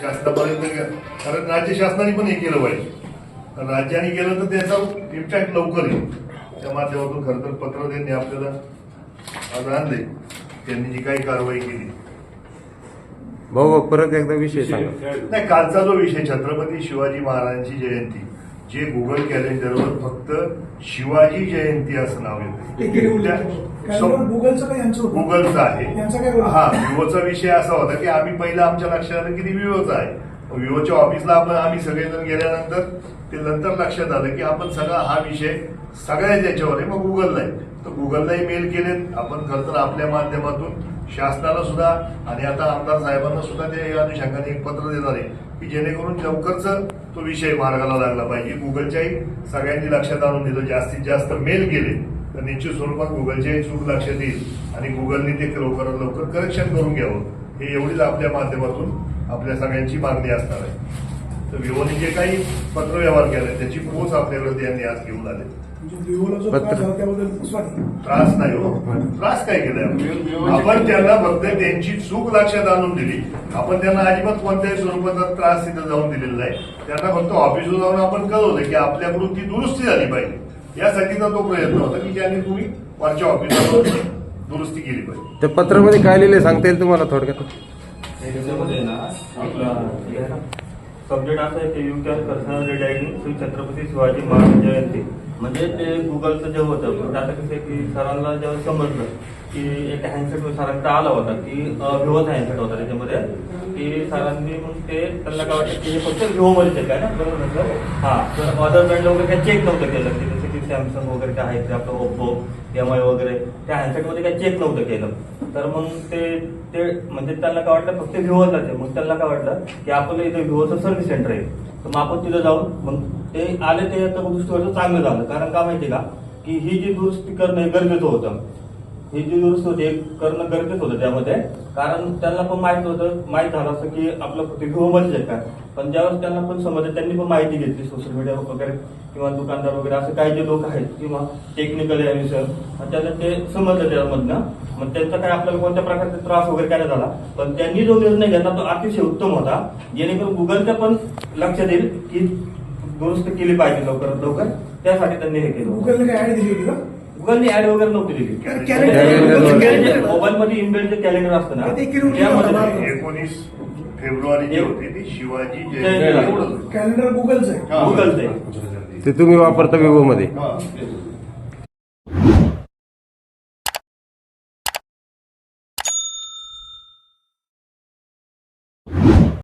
शासनापर्यंत कारण राज्य शासनाने पण हे केलं पाहिजे. राज्याने केलं तर त्याचा इम्पॅक्ट लवकर येईल. त्या माध्यमातून खरं तर पत्र त्यांनी आपल्याला आज आणले, त्यांनी जी काही कारवाई केली. भाऊ परत एकदा विषय सांगा. नाही, कालचा जो विषय छत्रपती शिवाजी महाराजांची जयंती, जे गुगल कॅलेंडरवर फक्त शिवाजी जयंती असं नाव येतं, गुगलचं आहे. हा, विवोचा विषय असा होता की आम्ही पहिला आमच्या लक्षात आलं की ते विवोचा आहे. विवोच्या ऑफिसला आम्ही सगळेजण गेल्यानंतर ते नंतर लक्षात आलं की आपण सगळा हा विषय सगळ्याच याच्यावर आहे, मग गुगलला आहे. तर गुगललाही मेल केलेत आपण. खरं तर आपल्या माध्यमातून शासनाला सुद्धा आणि आता आमदार साहेबांना सुद्धा ते अनुषंगाने एक पत्र देणार आहे की जेणेकरून लवकरच तो विषय मार्गाला लागला पाहिजे. गुगलच्याही सगळ्यांनी लक्षात आणून दिलं, जास्तीत जास्त मेल केले तर निश्चित स्वरूपात गुगलच्याही चूक लक्षात येईल आणि गुगलने ते लवकरात लवकर करेक्शन करून घ्यावं. हे एवढीच आपल्या माध्यमातून आपल्या सगळ्यांची मागणी असणार आहे. तर विवोने जे काही पत्रव्यवहार केलाय त्याची पोच आपल्याकडे त्यांनी आज घेऊन आले. त्रास नाही हो, त्रास काय केलाय आपण त्यांना फक्त त्यांची चूक लक्षात आणून दिली. आपण त्यांना अजिबात कोणत्याही स्वरूपाचा त्रास तिथं जाऊन दिलेला नाही. त्यांना फक्त ऑफिसवर जाऊन आपण कळवलं की आपल्याकडून ती दुरुस्ती झाली पाहिजे. यासाठीचा तो प्रयत्न होता की ज्याने तुम्ही वरच्या ऑफिसवर दुरुस्ती केली पाहिजे. त्या पत्रामध्ये काय लिहिले सांगता येईल तुम्हाला थोडक्यात? त्याच्यामध्ये ना आपला सब्जेक्ट असा आहे की you can personal redirecting Shri Chhatrapati Shivaji Maharaj Jayanti. म्हणजे ते गुगलचं जे होतं, म्हणजे आता कसं आहे की सरांना जेव्हा समजलं की एक हँडसेट सरांचा आला होता की व्हिवोचा हँडसेट होता त्याच्यामध्ये, की सरांनी मग ते त्यांना काय वाटतं की हे फक्त व्हिवोमध्येच आहे काय ना, बरोबर नसलं. हा, तर अदर ब्रँड वगैरे काही चेक नव्हतं केलं की जसं की सॅमसंग वगैरे काय आहे आपलं ओप्पो MI वगैरे त्या हँडसेटमध्ये काही चेक नव्हतं केलं. तर मग ते म्हणजे त्यांना काय वाटलं फक्त व्हिवोचाच आहे. मग त्यांना काय वाटलं की आपलं इथे व्हिवोचं सर्व्हिस सेंटर आहे, तर मग आपण तिथं जाऊन मग ते आले. ते एका दृष्टीवर चांगलं झालं. कारण का माहिती का की ही जी दुरुस्ती करणं गरजेचं होतं, ही जी दुरुस्ती होती करणं गरजेचं होतं त्यामध्ये. कारण त्यांना पण माहित झालं असं की आपलं फक्त व्हिवोमध्येच आहे काय. पण ज्यावेळेस त्यांना पण समजलं, त्यांनी पण माहिती घेतली सोशल मीडियावर वगैरे किंवा दुकानदार वगैरे असं काही जे लोक आहेत किंवा टेक्निकल या विषयावर, त्यांना ते समजलं त्यामधनं. मग त्यांचा काय आपल्याला कोणत्या प्रकारचा त्रास वगैरे काय झाला. पण त्यांनी जो निर्णय घेतला तो अतिशय उत्तम होता, जेणेकरून गुगलच्या पण लक्षात येईल की दुरुस्त केली पाहिजे लवकरात लवकर. त्यासाठी त्यांनी हे केलं. गुगलने ऍड दिली होती का? गुगलने ऍड वगैरे नव्हती दिली. मोबाईलमध्ये इनबिल्ट जे कॅलेंडर असतं ना त्यामध्ये 19 फेब्रुवारी जी होती ती शिवाजी जयंती कॅलेंडर गुगलचं आहे. गुगलचं आहे. ते तुम्ही वापरता विवो मध्ये?